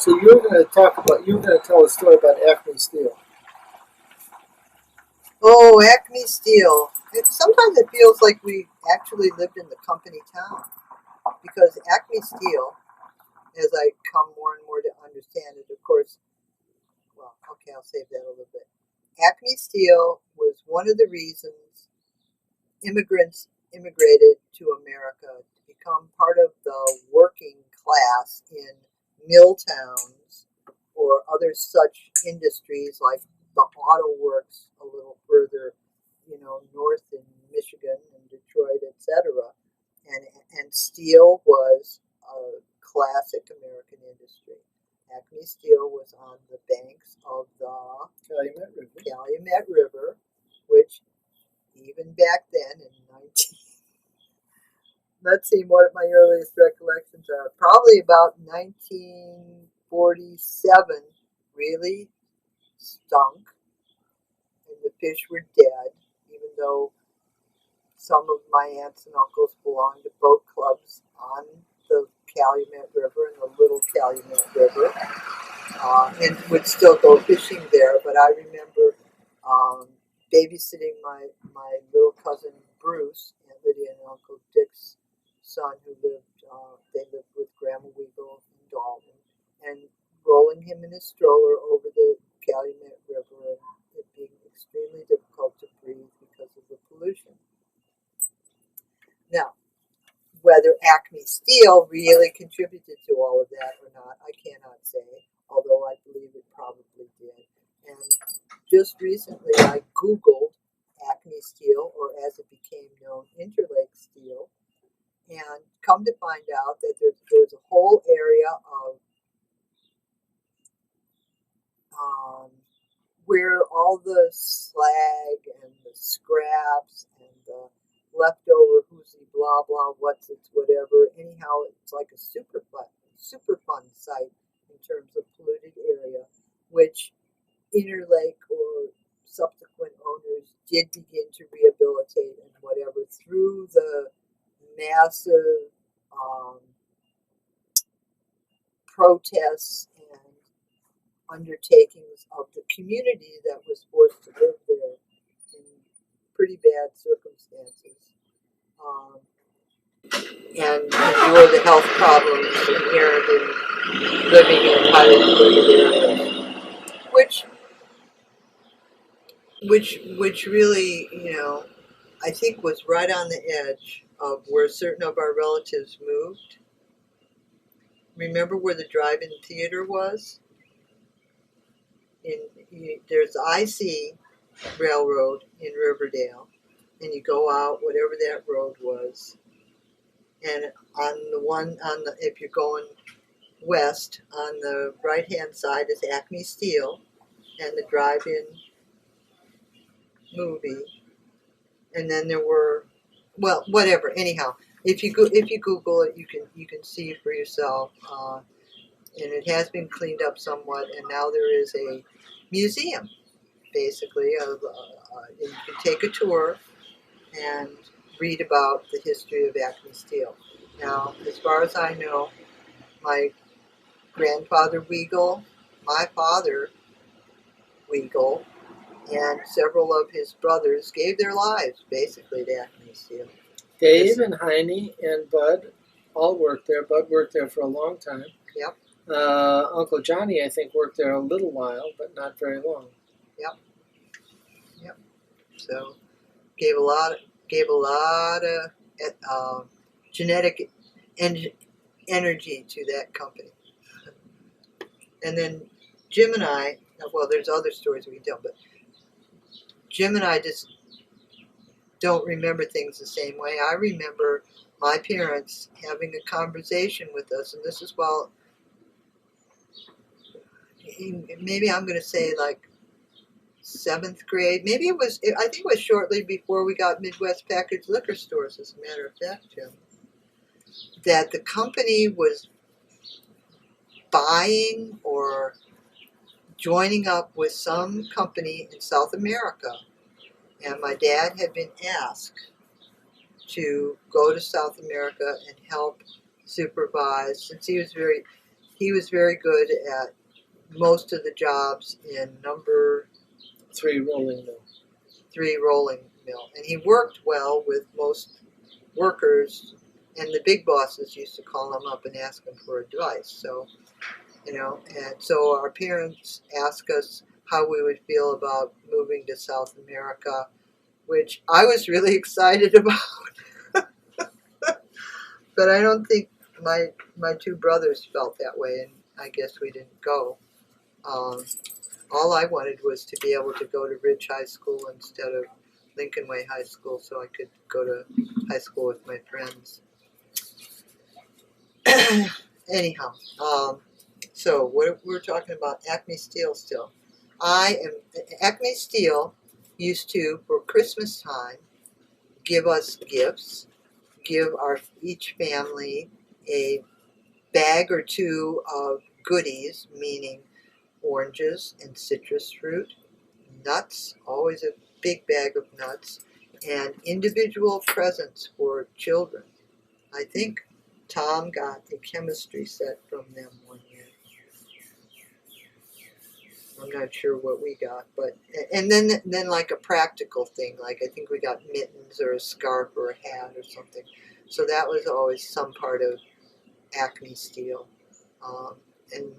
So you were going to tell a story about Acme Steel. Oh, Acme Steel. Sometimes it feels like we actually lived in the company town because Acme Steel, as I come more and more to understand it, of course, well, okay, I'll save that a little bit. Acme Steel was one of the reasons immigrants immigrated to America to become part of the working class in mill towns or other such industries like the auto works a little further, north in Michigan and Detroit, etc. And steel was a classic American industry. Acme Steel was on the banks of the Calumet River, which even back then in 19 let's see what my earliest recollections are. Probably about 1947 really stunk and the fish were dead, even though some of my aunts and uncles belonged to boat clubs on the Calumet River and the Little Calumet River, and would still go fishing there. But I remember babysitting my little cousin Bruce, Aunt Lydia and Uncle Dick's son, who they lived with Grandma Weagle in Dalton, and rolling him in his stroller over the Calumet River, and it being extremely difficult to breathe because of the pollution. Now, whether Acme Steel really contributed to all of that or not, I cannot say, although I believe it probably did. And just recently I Googled Acme Steel, or as it became known, Interlake Steel, and come to find out that there's a whole area of where all the slag and the scraps and the leftover whoozy blah blah what's it's whatever. Anyhow, it's like a super fun site in terms of polluted area, which Interlake or subsequent owners did begin to rehabilitate and whatever through the massive protests and undertakings of the community that was forced to live there in pretty bad circumstances, and endure the health problems inherent in living in highly polluted areas, which really, I think was right on the edge of where certain of our relatives moved. Remember where the drive-in theater was? There's IC Railroad in Riverdale, and you go out whatever that road was, and if you're going west, on the right hand side is Acme Steel and the drive-in movie, and then there were, well, whatever. Anyhow, if you Google it, you can see for yourself, and it has been cleaned up somewhat, and now there is a museum, basically. You can take a tour and read about the history of Acme Steel. Now, as far as I know, my grandfather Weagle, my father Weagle, and several of his brothers gave their lives basically to Acme Steel. Dave and Heine and Bud all worked there. Bud worked there for a long time. Yep. Uncle Johnny, I think, worked there a little while, but not very long. Yep. So gave a lot of genetic energy to that company. And then Jim and I, well, there's other stories we can tell, but Jim and I just don't remember things the same way. I remember my parents having a conversation with us, and this is while, maybe I'm going to say like 7th grade. Maybe I think it was shortly before we got Midwest Packaged Liquor Stores, as a matter of fact, Jim, that the company was buying or joining up with some company in South America. And my dad had been asked to go to South America and help supervise, since he he was very good at most of the jobs in number 3 rolling mill. 3 rolling mill. And he worked well with most workers, and the big bosses used to call him up and ask him for advice. So, and so our parents asked us how we would feel about moving to South America, which I was really excited about. But I don't think my two brothers felt that way, and I guess we didn't go. Um, all I wanted was to be able to go to Ridge High School instead of Lincoln Way High School, so I could go to high school with my friends. Anyhow, so what we're talking about, Acme Steel still. Acme Steel used to, for Christmas time, give us gifts, give each family a bag or two of goodies, meaning oranges and citrus fruit, nuts, always a big bag of nuts, and individual presents for children. I think Tom got a chemistry set from them one year. I'm not sure what we got, but and then like a practical thing, like I think we got mittens or a scarf or a hat or something. So that was always some part of Acme Steel. Um, and